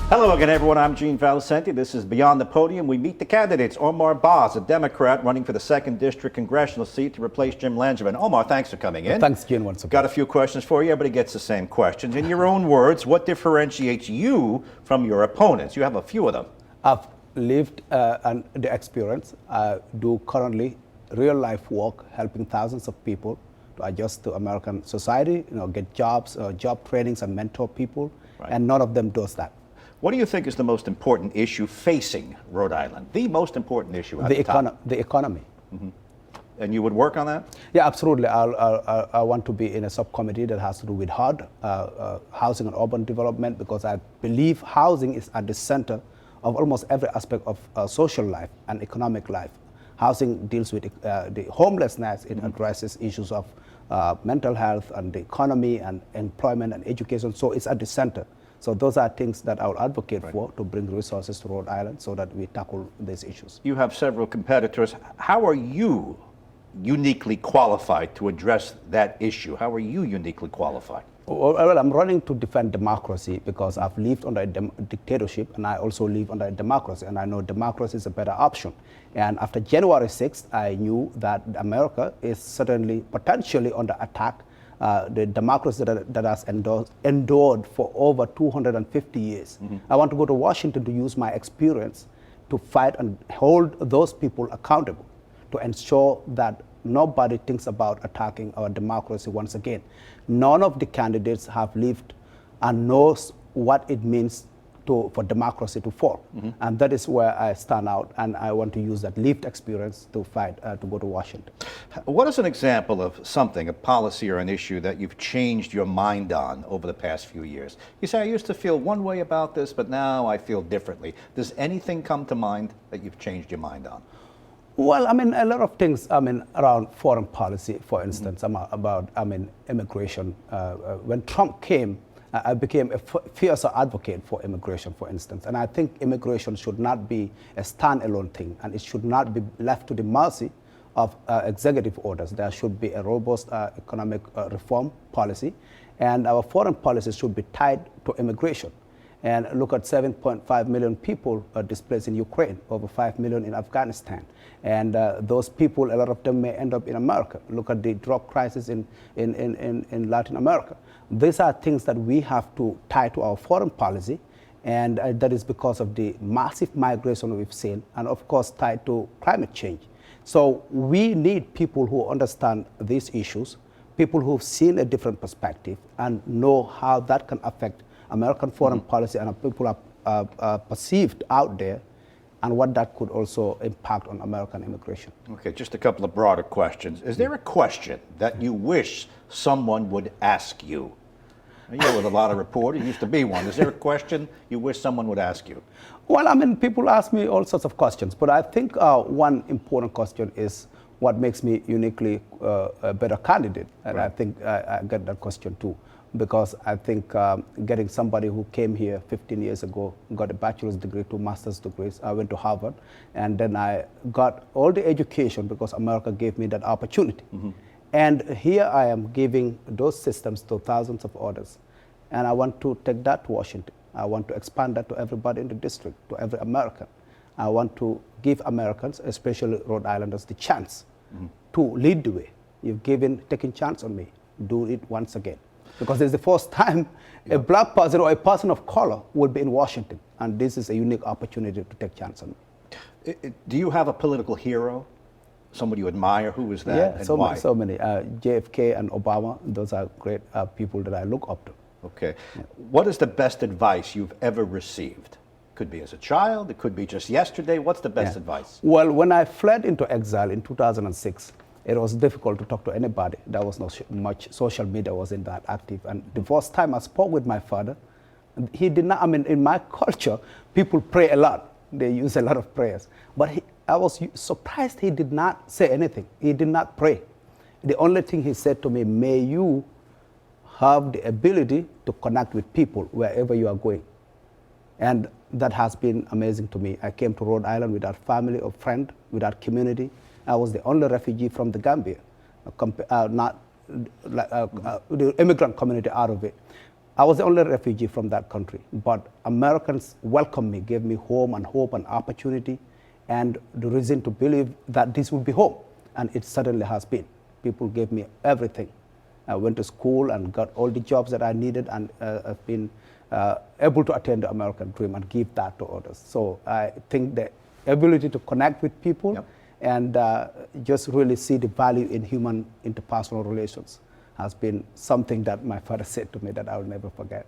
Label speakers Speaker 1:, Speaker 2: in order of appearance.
Speaker 1: Hello again, everyone. I'm Gene Valicenti. This is Beyond the Podium. We meet the candidates. Omar Bah, a Democrat running for the 2nd District Congressional seat to replace Jim Langevin. Omar, thanks for coming in.
Speaker 2: Thanks, Gene. Once again.
Speaker 1: Got a few questions for you. Everybody gets the same questions. In your own words, what differentiates you from your opponents? You have a few of them.
Speaker 2: I've lived and the experience. I do currently real-life work, helping thousands of people to adjust to American society, get jobs, job trainings, and mentor people. Right. And none of them does that.
Speaker 1: What do you think is the most important issue facing Rhode Island? The most important issue at
Speaker 2: the economy.
Speaker 1: Mm-hmm. And you would work on that?
Speaker 2: Yeah, absolutely. I want to be in a subcommittee that has to do with HUD, housing and urban development, because I believe housing is at the center of almost every aspect of social life and economic life. Housing deals with the homelessness. It addresses issues of mental health and the economy and employment and education. So it's at the center. So those are things that I will advocate for, to bring resources to Rhode Island so that we tackle these issues.
Speaker 1: You have several competitors. How are you uniquely qualified to address that issue? How are you uniquely qualified?
Speaker 2: Well, I'm running to defend democracy because I've lived under a dictatorship, and I also live under a democracy, and I know democracy is a better option. And after January 6th, I knew that America is certainly potentially under attack. The democracy that has endured for over 250 years. I want to go to Washington to use my experience to fight and hold those people accountable, to ensure that nobody thinks about attacking our democracy once again. None of the candidates have lived and knows what it means for democracy to fall. And that is where I stand out, and I want to use that lived experience to fight, to go to Washington.
Speaker 1: What is an example of something, a policy or an issue that you've changed your mind on over the past few years? You say, I used to feel one way about this, but now I feel differently. Does anything come to mind that you've changed your mind on?
Speaker 2: Well, I mean, a lot of things, around foreign policy, for instance, about immigration. When Trump came, I became a fierce advocate for immigration, for instance. And I think immigration should not be a standalone thing, and it should not be left to the mercy of executive orders. There should be a robust economic reform policy, and our foreign policy should be tied to immigration. And look at 7.5 million people displaced in Ukraine, over 5 million in Afghanistan. And those people, a lot of them may end up in America. Look at the drug crisis in Latin America. These are things that we have to tie to our foreign policy, and that is because of the massive migration we've seen, and of course tied to climate change. So we need people who understand these issues, people who've seen a different perspective and know how that can affect American foreign policy and how people are perceived out there, and what that could also impact on American immigration.
Speaker 1: Okay, just a couple of broader questions. Is there a question that you wish someone would ask you? You're with a lot of reporters, you used to be one. Is there a question you wish someone would ask you?
Speaker 2: Well, I mean, people ask me all sorts of questions, but I think one important question is what makes me uniquely a better candidate. And I think I get that question too, because I think getting somebody who came here 15 years ago, got a bachelor's degree, 2 master's degrees, I went to Harvard, and then I got all the education because America gave me that opportunity. And here I am giving those systems to thousands of others. And I want to take that to Washington. I want to expand that to everybody in the district, to every American. I want to give Americans, especially Rhode Islanders, the chance to lead the way. You've taken chance on me. Do it once again. Because it's the first time a black person or a person of color will be in Washington. And this is a unique opportunity to take chance on me.
Speaker 1: Do you have a political hero? Somebody you admire? Who is that,
Speaker 2: and
Speaker 1: so
Speaker 2: why? So many. JFK and Obama, those are great people that I look up to.
Speaker 1: Okay. Yeah. What is the best advice you've ever received? Could be as a child, it could be just yesterday. What's the best advice?
Speaker 2: Well, when I fled into exile in 2006, it was difficult to talk to anybody. There was not much social media wasn't that active. And the first time I spoke with my father, he did not, in my culture, people pray a lot. They use a lot of prayers. But I was surprised he did not say anything. He did not pray. The only thing he said to me, may you have the ability to connect with people wherever you are going. And that has been amazing to me. I came to Rhode Island without family or friend, without community. I was the only refugee from the Gambia, the immigrant community out of it. I was the only refugee from that country, but Americans welcomed me, gave me home and hope and opportunity, and the reason to believe that this would be home, and it certainly has been. People gave me everything. I went to school and got all the jobs that I needed, and I've been able to attain the American dream and give that to others. So I think the ability to connect with people
Speaker 1: Yep.
Speaker 2: and just really see the value in human interpersonal relations has been something that my father said to me that I will never forget.